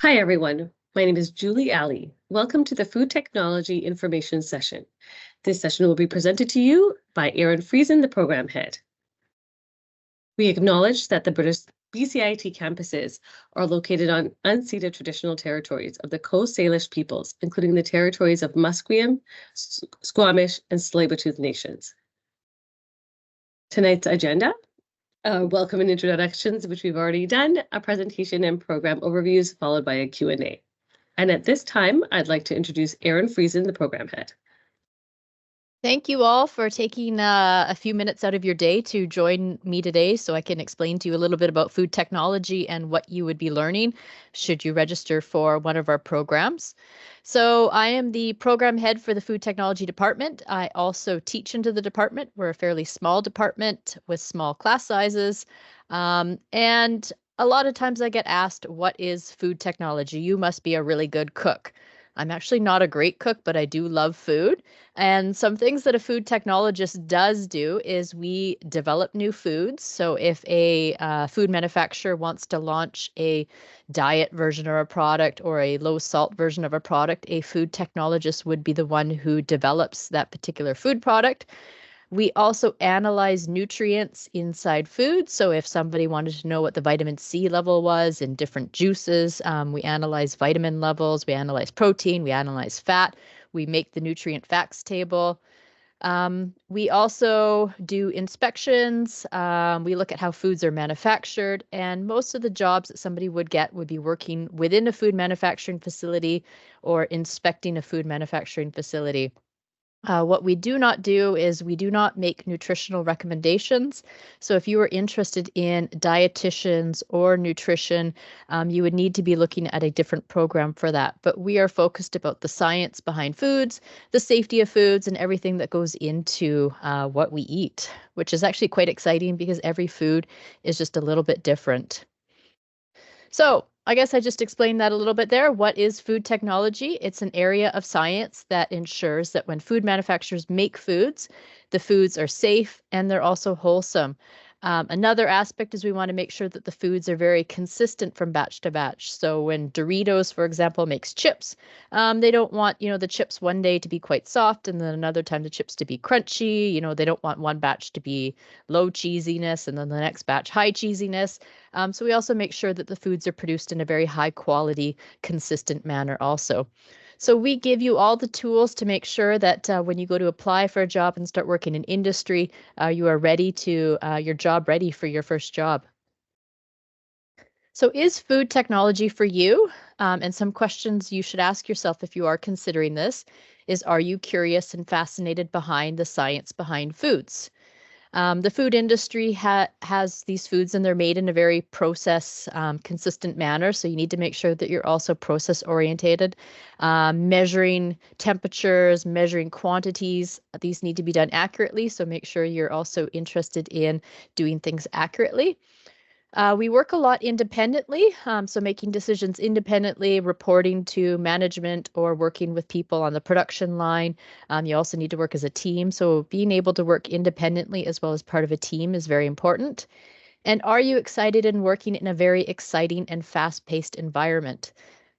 Hi, everyone. My name is Julie Alley. Welcome to the Food Technology Information Session. This session will be presented to you by Aaron Friesen, the program head. We acknowledge that the British BCIT campuses are located on unceded traditional territories of the Coast Salish peoples, including the territories of Musqueam, Squamish, and Tsleil-Waututh nations. Tonight's agenda: welcome and introductions, which we've already done, a presentation and program overviews, followed by a Q&A. And at this time, I'd like to introduce Aaron Friesen, the program head. Thank you all for taking a few minutes out of your day to join me today so I can explain to you a little bit about food technology and what you would be learning should you register for one of our programs. So I am the program head for the food technology department. I also teach into the department. We're a fairly small department with small class sizes. And a lot of times I get asked, what is food technology? You must be a really good cook. I'm actually not a great cook, but I do love food. And some things that a food technologist does do is we develop new foods. So if a food manufacturer wants to launch a diet version of a product or a low salt version of a product, a food technologist would be the one who develops that particular food product. We also analyze nutrients inside food. So if somebody wanted to know what the vitamin C level was in different juices, we analyze vitamin levels, we analyze protein, we analyze fat, we make the nutrient facts table. We also do inspections. We look at how foods are manufactured, and most of the jobs that somebody would get would be working within a food manufacturing facility or inspecting a food manufacturing facility. What we do not do is we do not make nutritional recommendations. So if you are interested in dietitians or nutrition, you would need to be looking at a different program for that. But we are focused about the science behind foods, the safety of foods, and everything that goes into what we eat, which is actually quite exciting because every food is just a little bit different. So I guess I just explained that a little bit there. What is food technology? It's an area of science that ensures that when food manufacturers make foods, the foods are safe and they're also wholesome. Another aspect is we want to make sure that the foods are very consistent from batch to batch. So when Doritos, for example, makes chips, they don't want, the chips one day to be quite soft and then another time the chips to be crunchy. They don't want one batch to be low cheesiness and then the next batch high cheesiness. So we also make sure that the foods are produced in a very high quality, consistent manner also. So we give you all the tools to make sure that when you go to apply for a job and start working in industry, you are ready to your job ready for your first job. So is food technology for you? And some questions you should ask yourself if you are considering this is, are you curious and fascinated behind the science behind foods? The food industry has these foods and they're made in a very process consistent manner. So you need to make sure that you're also process orientated, measuring temperatures, measuring quantities. These need to be done accurately. So make sure you're also interested in doing things accurately. We work a lot independently, so making decisions independently, reporting to management or working with people on the production line. You also need to work as a team, so being able to work independently as well as part of a team is very important. And are you excited in working in a very exciting and fast-paced environment?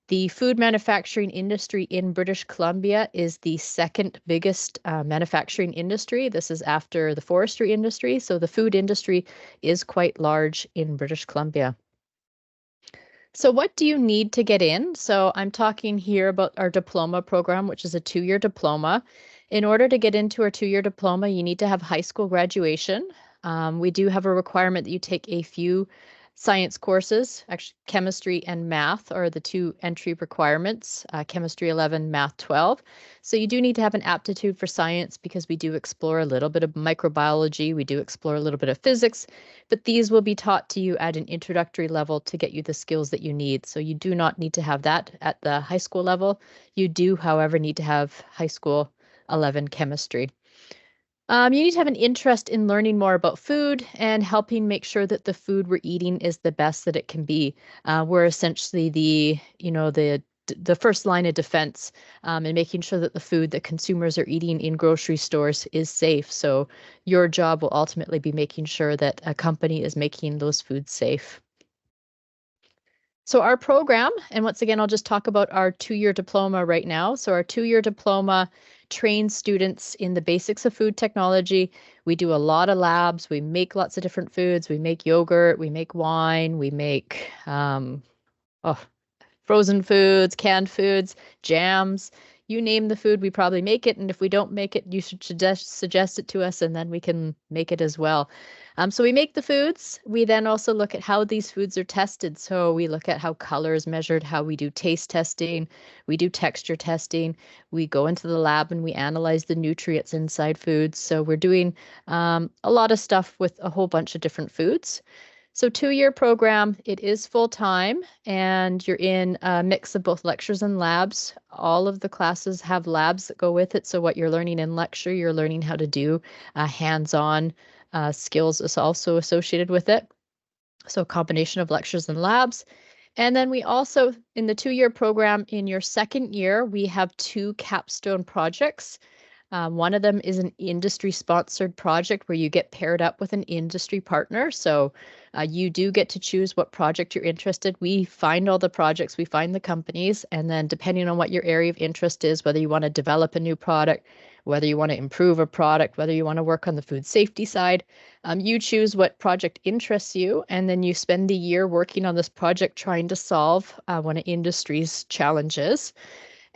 The food manufacturing industry in British Columbia is the second biggest manufacturing industry. This is after the forestry industry. So the food industry is quite large in British Columbia. So what do you need to get in? So I'm talking here about our diploma program, which is a 2-year diploma. In order to get into our 2-year diploma, you need to have high school graduation. We do have a requirement that you take a few science courses. Actually, chemistry and math are the two entry requirements, chemistry 11, math 12. So you do need to have an aptitude for science because we do explore a little bit of microbiology, we do explore a little bit of physics, but these will be taught to you at an introductory level to get you the skills that you need. So you do not need to have that at the high school level. You do, however, need to have high school 11 chemistry. You need to have an interest in learning more about food and helping make sure that the food we're eating is the best that it can be. We're essentially the first line of defense and making sure that the food that consumers are eating in grocery stores is safe. So your job will ultimately be making sure that a company is making those foods safe. So our program, and once again, I'll just talk about our 2-year diploma right now. So our 2-year diploma trains students in the basics of food technology. We do a lot of labs. We make lots of different foods. We make yogurt, we make wine, we make frozen foods, canned foods, jams. You name the food, we probably make it. And if we don't make it, you should suggest it to us, and then we can make it as well. So we make the foods. We then also look at how these foods are tested. So we look at how color is measured, how we do taste testing, we do texture testing. We go into the lab and we analyze the nutrients inside foods. So we're doing a lot of stuff with a whole bunch of different foods. So 2-year program, it is full time, and you're in a mix of both lectures and labs. All of the classes have labs that go with it. So what you're learning in lecture, you're learning how to do hands-on skills is also associated with it. So a combination of lectures and labs. And then we also, in the 2-year program, in your second year, we have 2 capstone projects. One of them is an industry-sponsored project where you get paired up with an industry partner. So you do get to choose what project you're interested. We find all the projects, we find the companies, and then depending on what your area of interest is, whether you want to develop a new product, whether you want to improve a product, whether you want to work on the food safety side, you choose what project interests you, and then you spend the year working on this project trying to solve one of industry's challenges.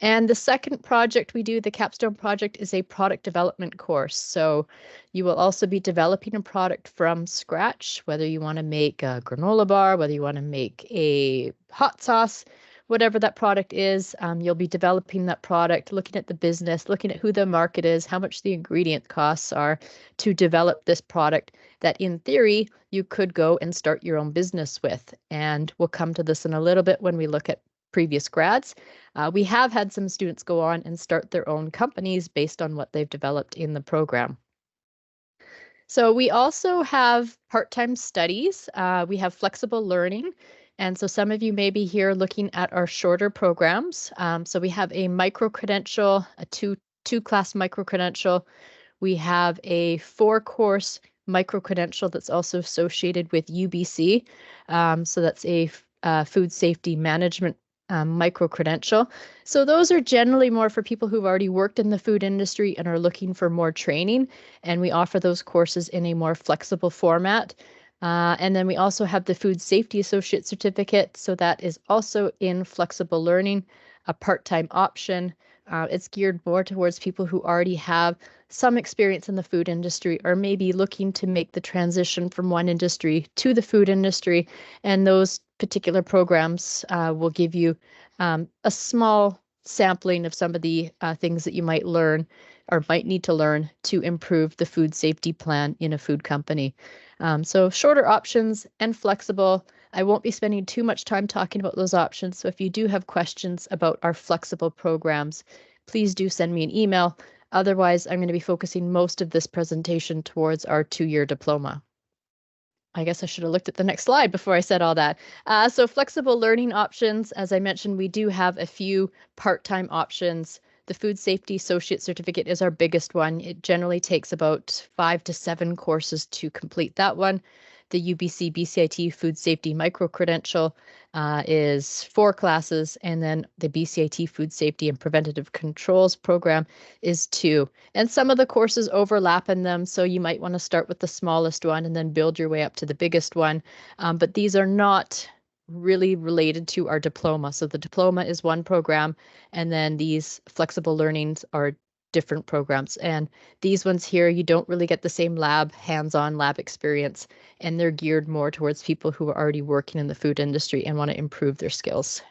And the second project we do, the capstone project, is a product development course. So you will also be developing a product from scratch, whether you want to make a granola bar, whether you want to make a hot sauce, whatever that product is, you'll be developing that product, looking at the business, looking at who the market is, how much the ingredient costs are to develop this product that in theory you could go and start your own business with. And we'll come to this in a little bit when we look at previous grads. We have had some students go on and start their own companies based on what they've developed in the program. So we also have part-time studies. We have flexible learning. And so some of you may be here looking at our shorter programs. So we have a micro-credential, a two-class micro-credential. We have a 4-course micro-credential that's also associated with UBC. So that's a food safety management micro-credential. So those are generally more for people who've already worked in the food industry and are looking for more training. And we offer those courses in a more flexible format. And then we also have the Food Safety Associate Certificate. So that is also in flexible learning, a part-time option. It's geared more towards people who already have some experience in the food industry or maybe looking to make the transition from one industry to the food industry. And those particular programs will give you a small sampling of some of the things that you might learn or might need to learn to improve the food safety plan in a food company. So shorter options and flexible. I won't be spending too much time talking about those options. So if you do have questions about our flexible programs, please do send me an email. Otherwise, I'm going to be focusing most of this presentation towards our 2-year diploma. I guess I should have looked at the next slide before I said all that. So flexible learning options, as I mentioned, we do have a few part-time options. The Food Safety Associate Certificate is our biggest one. It generally takes about 5 to 7 courses to complete that one. The UBC BCIT Food Safety Micro-Credential is 4 classes, and then the BCIT Food Safety and Preventative Controls program is 2. And some of the courses overlap in them, so you might want to start with the smallest one and then build your way up to the biggest one. But these are not really related to our diploma. So the diploma is one program, and then these flexible learnings are different programs. And these ones here, you don't really get the same hands-on lab experience, and they're geared more towards people who are already working in the food industry and want to improve their skills.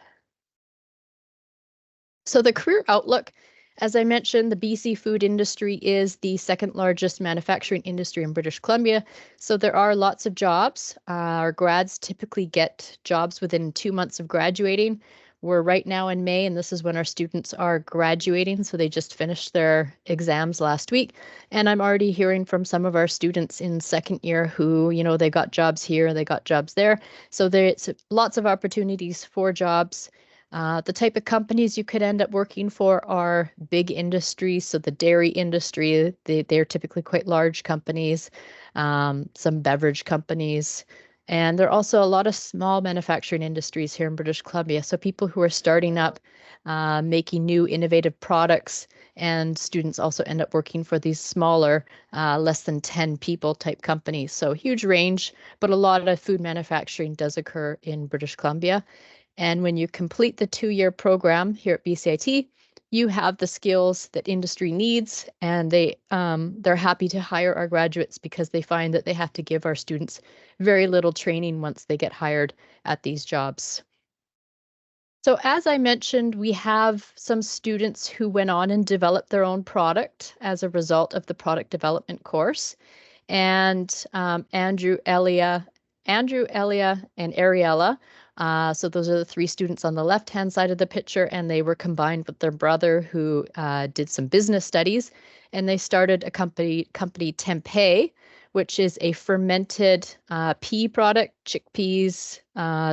So the career outlook, as I mentioned, the BC food industry is the second largest manufacturing industry in British Columbia. So there are lots of jobs. Our grads typically get jobs within 2 months of graduating. We're right now in May, and this is when our students are graduating. So they just finished their exams last week. And I'm already hearing from some of our students in second year who, they got jobs here, they got jobs there. So there's lots of opportunities for jobs. The type of companies you could end up working for are big industries. So the dairy industry, they're typically quite large companies, some beverage companies, And there are also a lot of small manufacturing industries here in British Columbia. So people who are starting up, making new innovative products, and students also end up working for these smaller, less than 10 people type companies. So huge range, but a lot of food manufacturing does occur in British Columbia. And when you complete the 2-year program here at BCIT, you have the skills that industry needs, and they're happy to hire our graduates because they find that they have to give our students very little training once they get hired at these jobs. So as I mentioned, we have some students who went on and developed their own product as a result of the product development course. And Andrew, Elia, and Ariella. So those are the 3 students on the left-hand side of the picture, and they were combined with their brother who did some business studies, and they started a company Tempeh, which is a fermented pea product, chickpeas.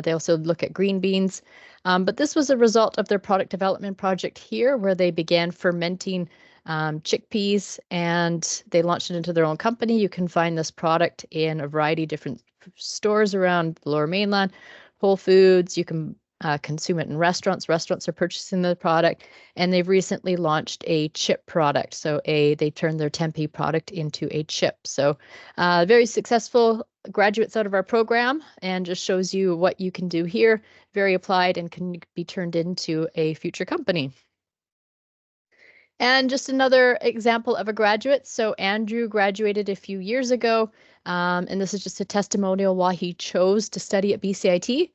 They also look at green beans. But this was a result of their product development project here, where they began fermenting chickpeas, and they launched it into their own company. You can find this product in a variety of different stores around the Lower Mainland, Whole Foods. You can consume it in restaurants. Restaurants are purchasing the product, and they've recently launched a chip product. So they turned their Tempeh product into a chip. So very successful graduates out of our program, and just shows you what you can do here. Very applied and can be turned into a future company. And just another example of a graduate. So Andrew graduated a few years ago, and this is just a testimonial why he chose to study at BCIT.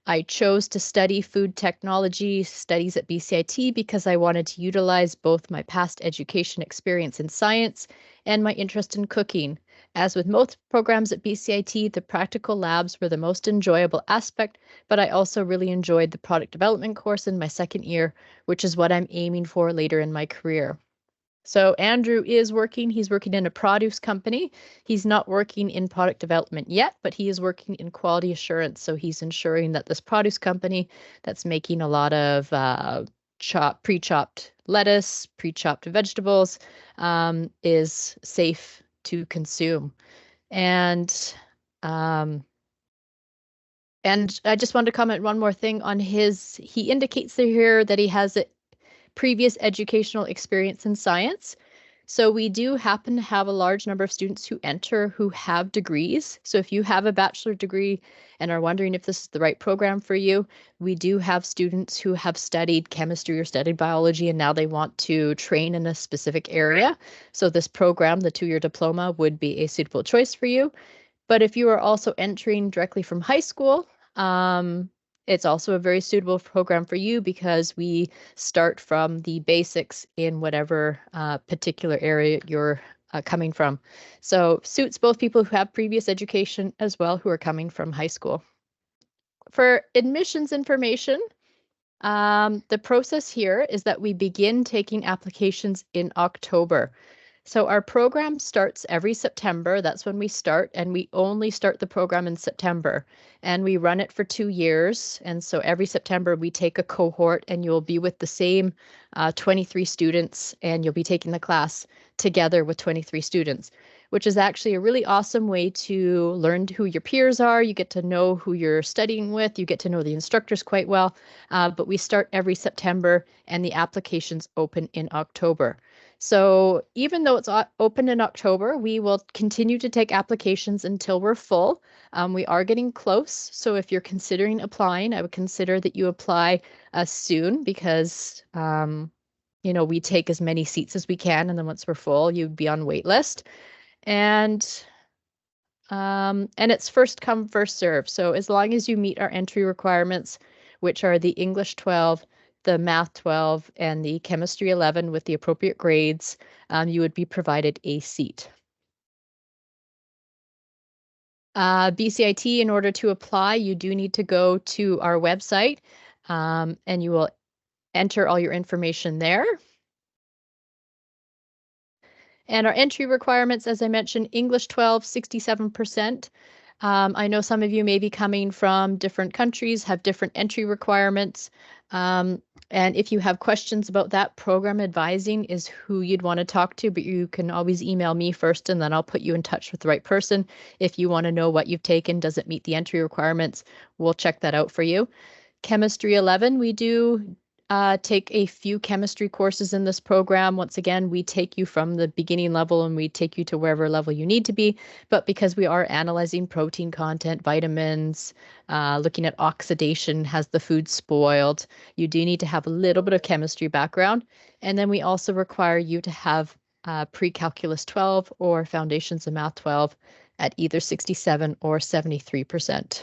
I chose to study food technology studies at BCIT because I wanted to utilize both my past education experience in science and my interest in cooking. As with most programs at BCIT, the practical labs were the most enjoyable aspect, but I also really enjoyed the product development course in my second year, which is what I'm aiming for later in my career. So Andrew is working. He's working in a produce company. He's not working in product development yet, but he is working in quality assurance. So he's ensuring that this produce company that's making a lot of pre-chopped lettuce, pre-chopped vegetables, is safe to consume. And I just wanted to comment one more thing on he indicates here that he has a previous educational experience in science. So we do happen to have a large number of students who enter who have degrees. So if you have a bachelor degree and are wondering if this is the right program for you, we do have students who have studied chemistry or studied biology, and now they want to train in a specific area. So this program, the 2-year diploma, would be a suitable choice for you. But if you are also entering directly from high school, it's also a very suitable program for you because we start from the basics in whatever particular area you're coming from. So suits both people who have previous education as well who are coming from high school. For admissions information, the process here is that we begin taking applications in October. So our program starts every September. That's when we start, and we only start the program in September, and we run it for 2 years. And so every September we take a cohort, and you'll be with the same 23 students, and you'll be taking the class together with 23 students, which is actually a really awesome way to learn who your peers are. You get to know who you're studying with. You get to know the instructors quite well. But we start every September, and the applications open in October. So even though it's open in October, we will continue to take applications until we're full. We are getting close. So if you're considering applying, I would consider that you apply soon because, we take as many seats as we can. And then once we're full, you'd be on wait list. And it's first come, first serve. So as long as you meet our entry requirements, which are the English 12, the Math 12, and the Chemistry 11 with the appropriate grades, you would be provided a seat. BCIT, in order to apply, you do need to go to our website, and you will enter all your information there. And our entry requirements, as I mentioned, English 12, 67%. I know some of you may be coming from different countries, have different entry requirements. And if you have questions about that, program advising is who you'd want to talk to, but you can always email me first and then I'll put you in touch with the right person. If you want to know what you've taken, does it meet the entry requirements, we'll check that out for you. Chemistry 11, we do take a few chemistry courses in this program. Once again, we take you from the beginning level and we take you to wherever level you need to be. But because we are analyzing protein content, vitamins, looking at oxidation, has the food spoiled, you do need to have a little bit of chemistry background. And then we also require you to have pre-calculus 12 or foundations of math 12 at either 67 or 73%.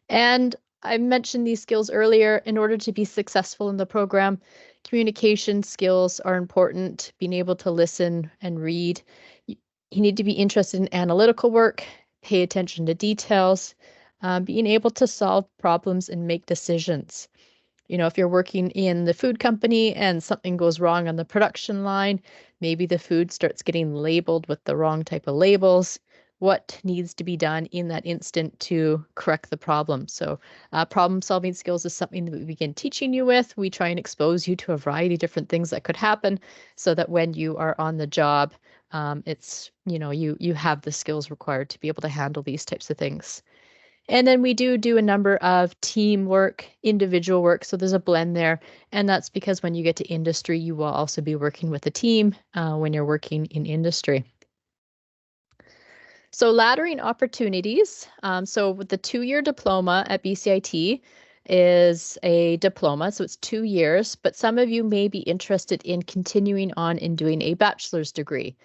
And I mentioned these skills earlier. In order to be successful in the program, communication skills are important, being able to listen and read. You need to be interested in analytical work, pay attention to details, being able to solve problems and make decisions. You know, if you're working in the food company and something goes wrong on the production line, maybe the food starts getting labeled with the wrong type of labels. What needs to be done in that instant to correct the problem? So problem solving skills is something that we begin teaching you with. We try and expose you to a variety of different things that could happen so that when you are on the job, it's, you know, you have the skills required to be able to handle these types of things. And then we do a number of teamwork, individual work. So there's a blend there. And that's because when you get to industry, you will also be working with a team when you're working in industry. So laddering opportunities. So with the 2-year diploma at BCIT is a diploma. So it's 2 years, but some of you may be interested in continuing on in doing a bachelor's degree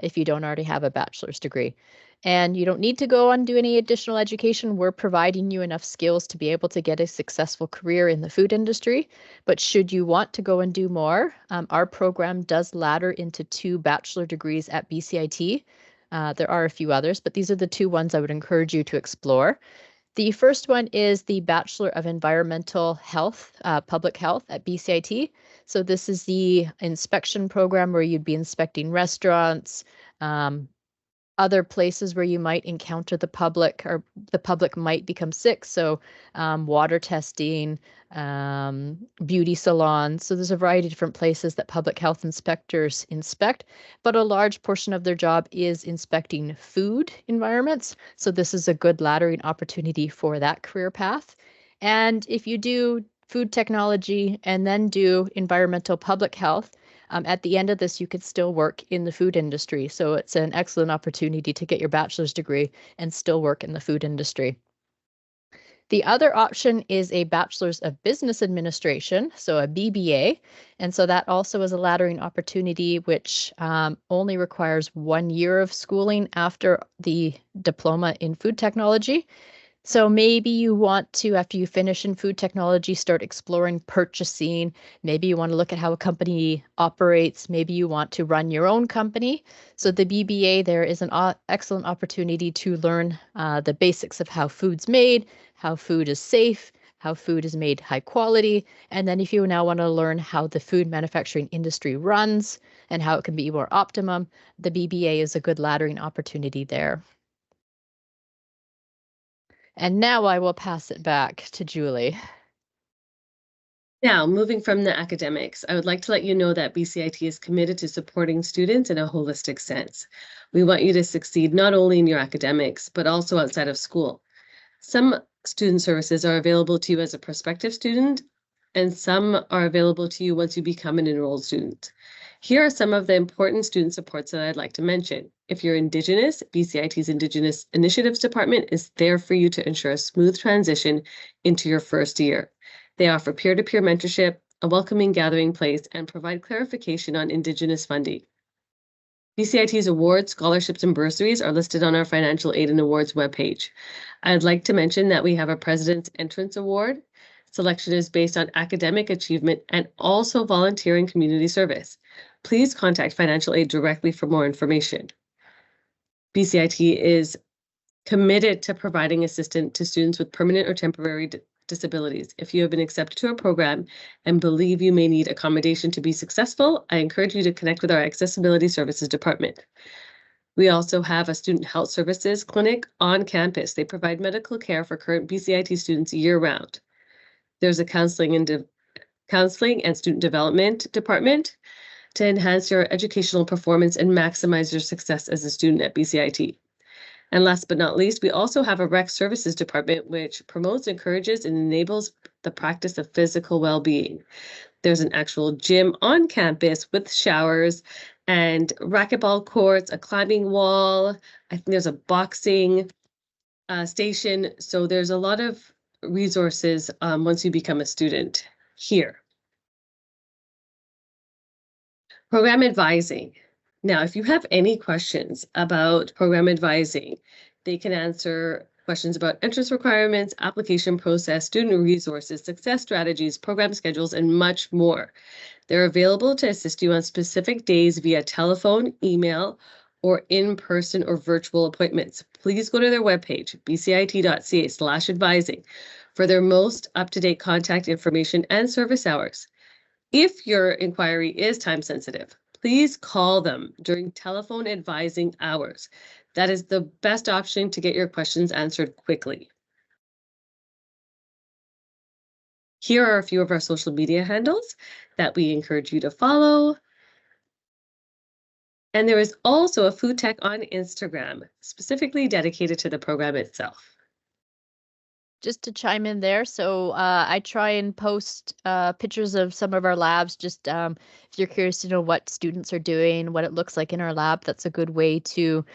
if you don't already have a bachelor's degree. And you don't need to go on do any additional education. We're providing you enough skills to be able to get a successful career in the food industry. But should you want to go and do more, our program does ladder into 2 bachelor degrees at BCIT. There are a few others, but these are the 2 ones I would encourage you to explore. The first one is the Bachelor of Environmental Health, Public Health at BCIT. So this is the inspection program where you'd be inspecting restaurants, other places where you might encounter the public or the public might become sick. So water testing, beauty salons. So there's a variety of different places that public health inspectors inspect, but a large portion of their job is inspecting food environments. So this is a good laddering opportunity for that career path. And if you do food technology and then do environmental public health, at the end of this, you could still work in the food industry. So it's an excellent opportunity to get your bachelor's degree and still work in the food industry. The other option is a Bachelor's of Business Administration, so a BBA. And so that also is a laddering opportunity, which only requires 1 year of schooling after the diploma in food technology. So maybe you want to, after you finish in food technology, start exploring purchasing. Maybe you want to look at how a company operates. Maybe you want to run your own company. So the BBA there is an excellent opportunity to learn the basics of how food's made, how food is safe, how food is made high quality. And then if you now want to learn how the food manufacturing industry runs and how it can be more optimum, the BBA is a good laddering opportunity there. And now I will pass it back to Julie. Now, moving from the academics, I would like to let you know that BCIT is committed to supporting students in a holistic sense. We want you to succeed not only in your academics, but also outside of school. Some student services are available to you as a prospective student, and some are available to you once you become an enrolled student. Here are some of the important student supports that I'd like to mention. If you're Indigenous, BCIT's Indigenous Initiatives Department is there for you to ensure a smooth transition into your first year. They offer peer-to-peer mentorship, a welcoming gathering place, and provide clarification on Indigenous funding. BCIT's awards, scholarships, and bursaries are listed on our Financial Aid and Awards webpage. I'd like to mention that we have a President's Entrance Award. Selection is based on academic achievement and also volunteer and community service. Please contact Financial Aid directly for more information. BCIT is committed to providing assistance to students with permanent or temporary disabilities. If you have been accepted to a program and believe you may need accommodation to be successful, I encourage you to connect with our Accessibility Services Department. We also have a Student Health Services clinic on campus. They provide medical care for current BCIT students year-round. There's a counseling counseling and student development department to enhance your educational performance and maximize your success as a student at BCIT. And last but not least, we also have a rec services department, which promotes, encourages, and enables the practice of physical well-being. There's an actual gym on campus with showers and racquetball courts, a climbing wall. I think there's a boxing station. So there's a lot of resources once you become a student here. Program advising. Now, if you have any questions about program advising, they can answer questions about entrance requirements, application process, student resources, success strategies, program schedules, and much more. They're available to assist you on specific days via telephone, email, or in-person or virtual appointments. Please go to their webpage, bcit.ca/advising, for their most up-to-date contact information and service hours. If your inquiry is time sensitive, please call them during telephone advising hours. That is the best option to get your questions answered quickly. Here are a few of our social media handles that we encourage you to follow. And there is also a food tech on Instagram, specifically dedicated to the program itself. Just to chime in there, so I try and post pictures of some of our labs. Just if you're curious to know what students are doing, what it looks like in our lab, that's a good way to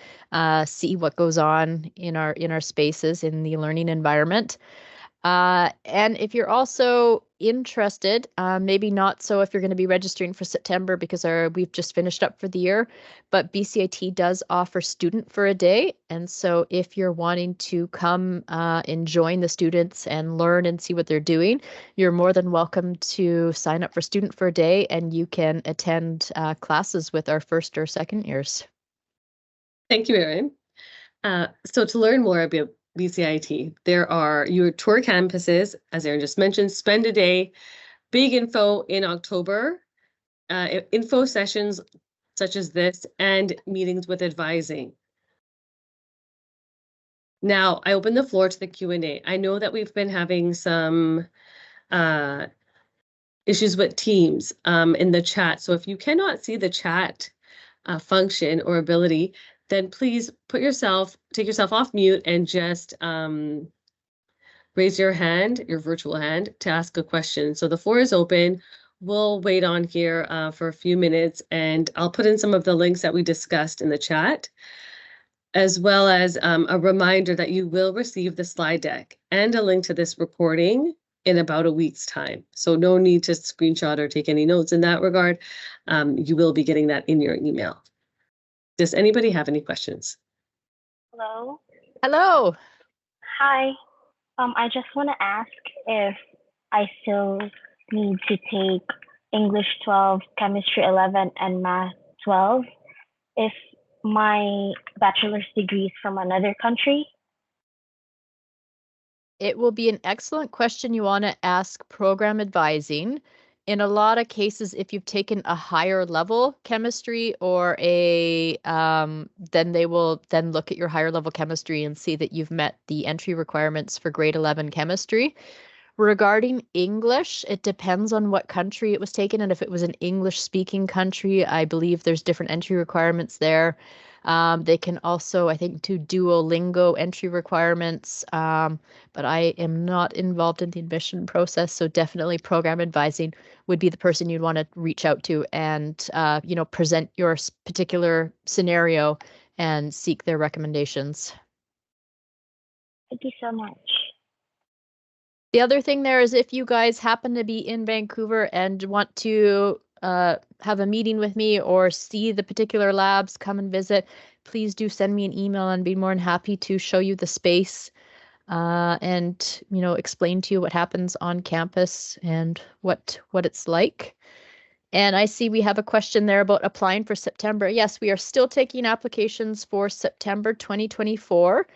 see what goes on in our spaces in the learning environment. And if you're also interested, maybe not so if you're going to be registering for September because we've just finished up for the year, but BCIT does offer student for a day. And so if you're wanting to come and join the students and learn and see what they're doing, you're more than welcome to sign up for student for a day, and you can attend classes with our first or second years. Thank you, Erin. So to learn more about BCIT, there are your tour campuses, as Erin just mentioned, spend a day, big info in October, info sessions such as this, and meetings with advising. Now, I open the floor to the Q&A. I know that we've been having some issues with Teams in the chat. So if you cannot see the chat function or ability, then please take yourself off mute and just raise your hand, your virtual hand, to ask a question. So the floor is open. We'll wait on here for a few minutes, and I'll put in some of the links that we discussed in the chat, as well as a reminder that you will receive the slide deck and a link to this recording in about a week's time. So no need to screenshot or take any notes in that regard. You will be getting that in your email. Does anybody have any questions? Hello. Hello. Hi. I just want to ask if I still need to take English 12, Chemistry 11, and Math 12 if my bachelor's degree is from another country. It will be an excellent question you want to ask program advising. In a lot of cases, if you've taken a higher level chemistry or then they will then look at your higher level chemistry and see that you've met the entry requirements for grade 11 chemistry. Regarding English, it depends on what country it was taken. And if it was an English speaking country, I believe there's different entry requirements there. They can also, I think, do Duolingo entry requirements, but I am not involved in the admission process, so definitely program advising would be the person you'd want to reach out to and, present your particular scenario and seek their recommendations. Thank you so much. The other thing there is if you guys happen to be in Vancouver and want to have a meeting with me or see the particular labs, come and visit, please do send me an email and be more than happy to show you the space and explain to you what happens on campus and what it's like. And I see we have a question there about applying for September. Yes, we are still taking applications for September 2024.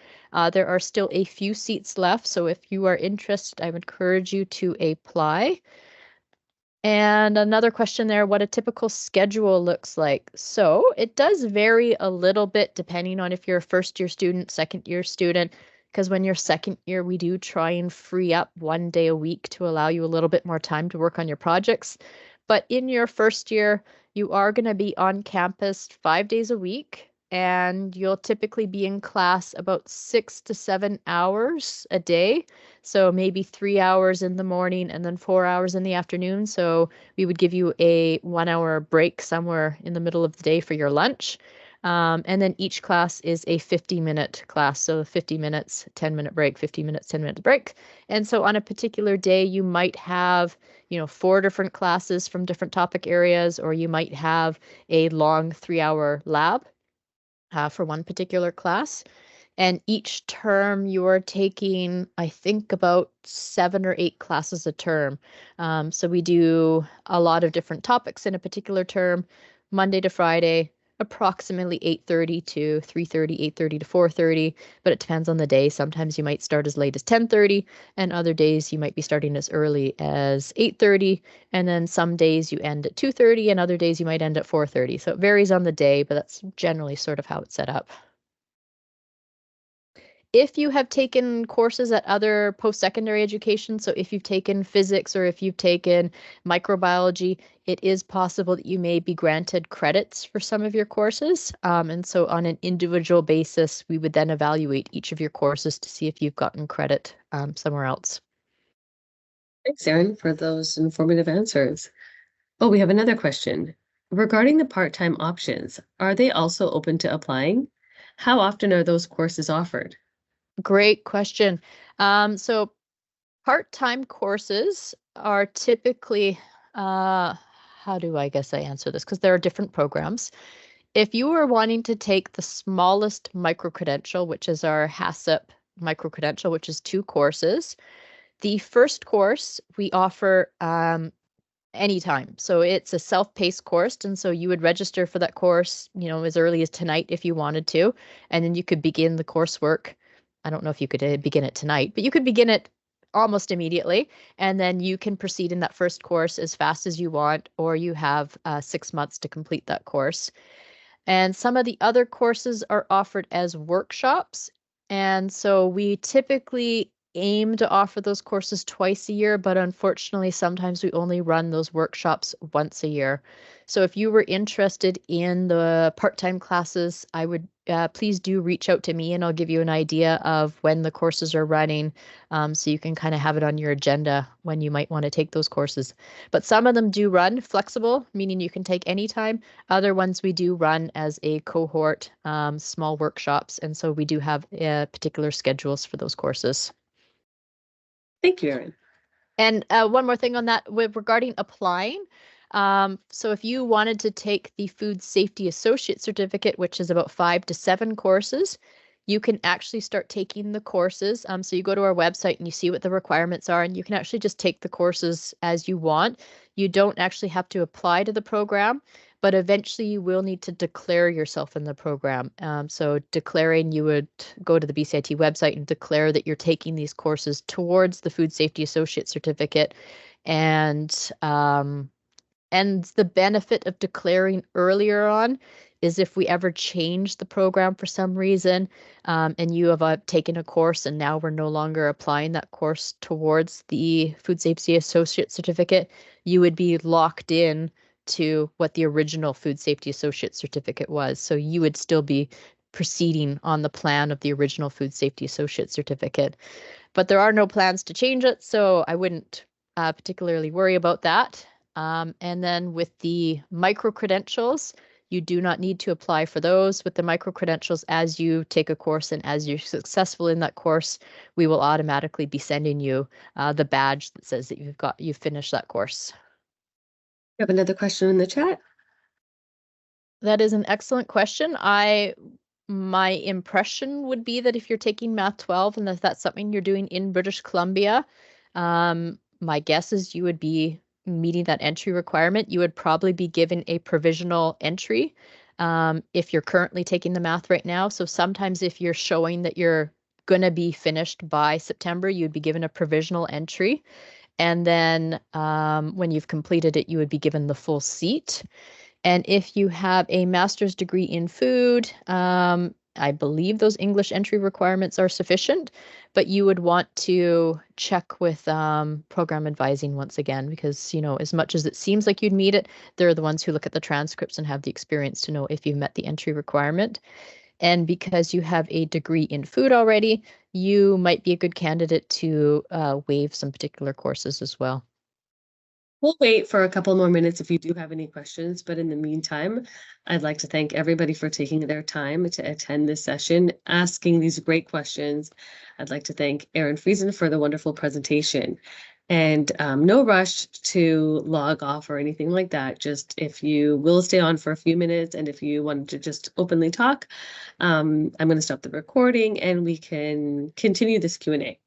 There are still a few seats left, so if you are interested, I would encourage you to apply. And another question there, what a typical schedule looks like. So it does vary a little bit depending on if you're a first-year student, second-year student. because when you're second year, we do try and free up 1 day a week to allow you a little bit more time to work on your projects. But in your first year, you are going to be on campus 5 days a week, and you'll typically be in class about 6 to 7 hours a day. So maybe 3 hours in the morning and then 4 hours in the afternoon. So we would give you a 1 hour break somewhere in the middle of the day for your lunch. And then each class is a 50-minute class. So 50 minutes, 10-minute break, 50 minutes, 10-minute break. And so on a particular day, you might have, 4 different classes from different topic areas, or you might have a long 3-hour lab for one particular class. And each term you're taking, I think, about 7 or 8 classes a term. So we do a lot of different topics in a particular term, Monday to Friday, approximately 8:30 to 3:30, 8:30 to 4:30, but it depends on the day. Sometimes you might start as late as 10:30, and other days you might be starting as early as 8:30, and then some days you end at 2:30, and other days you might end at 4:30. So it varies on the day, but that's generally sort of how it's set up. If you have taken courses at other post-secondary education, so if you've taken physics or if you've taken microbiology, it is possible that you may be granted credits for some of your courses. And so on an individual basis, we would then evaluate each of your courses to see if you've gotten credit somewhere else. Thanks, Erin, for those informative answers. Oh, we have another question. Regarding the part-time options, are they also open to applying? How often are those courses offered? Great question. So part-time courses are typically, how do I guess I answer this? Because there are different programs. If you are wanting to take the smallest micro-credential, which is our HACCP micro-credential, which is 2 courses, the first course we offer anytime. So it's a self-paced course. And so you would register for that course, as early as tonight if you wanted to, and then you could begin the coursework. I don't know if you could begin it tonight, but you could begin it almost immediately. And then you can proceed in that first course as fast as you want, or you have 6 months to complete that course. And some of the other courses are offered as workshops. And so we typically aim to offer those courses twice a year, but unfortunately, sometimes we only run those workshops once a year. So if you were interested in the part-time classes, I would please do reach out to me and I'll give you an idea of when the courses are running, so you can kind of have it on your agenda when you might want to take those courses. But some of them do run flexible, meaning you can take any time. Other ones we do run as a cohort, small workshops, and so we do have particular schedules for those courses. Thank you, Erin. And one more thing on that regarding applying. So if you wanted to take the Food Safety Associate Certificate, which is about 5 to 7 courses, you can actually start taking the courses. So you go to our website and you see what the requirements are, and you can actually just take the courses as you want. You don't actually have to apply to the program, but eventually you will need to declare yourself in the program. So declaring, you would go to the BCIT website and declare that you're taking these courses towards the Food Safety Associate Certificate. And the benefit of declaring earlier on is if we ever change the program for some reason, and you have taken a course and now we're no longer applying that course towards the Food Safety Associate Certificate, you would be locked in to what the original Food Safety Associate Certificate was. So you would still be proceeding on the plan of the original Food Safety Associate Certificate. But there are no plans to change it, so I wouldn't particularly worry about that. And then with the micro-credentials, you do not need to apply for those. With the micro-credentials, as you take a course and as you're successful in that course, we will automatically be sending you the badge that says that you've finished that course. We have another question in the chat. That is an excellent question. My impression would be that if you're taking Math 12 and that's something you're doing in British Columbia, my guess is you would be meeting that entry requirement. You would probably be given a provisional entry if you're currently taking the math right now. So sometimes if you're showing that you're going to be finished by September, you'd be given a provisional entry. And then when you've completed it, you would be given the full seat. And if you have a master's degree in food, I believe those English entry requirements are sufficient, but you would want to check with program advising once again, because, as much as it seems like you'd meet it, they're the ones who look at the transcripts and have the experience to know if you've met the entry requirement. And because you have a degree in food already, you might be a good candidate to waive some particular courses as well. We'll wait for a couple more minutes if you do have any questions, but in the meantime, I'd like to thank everybody for taking their time to attend this session, asking these great questions. I'd like to thank Erin Friesen for the wonderful presentation. And no rush to log off or anything like that. Just if you will stay on for a few minutes and if you wanted to just openly talk, I'm going to stop the recording and we can continue this Q&A.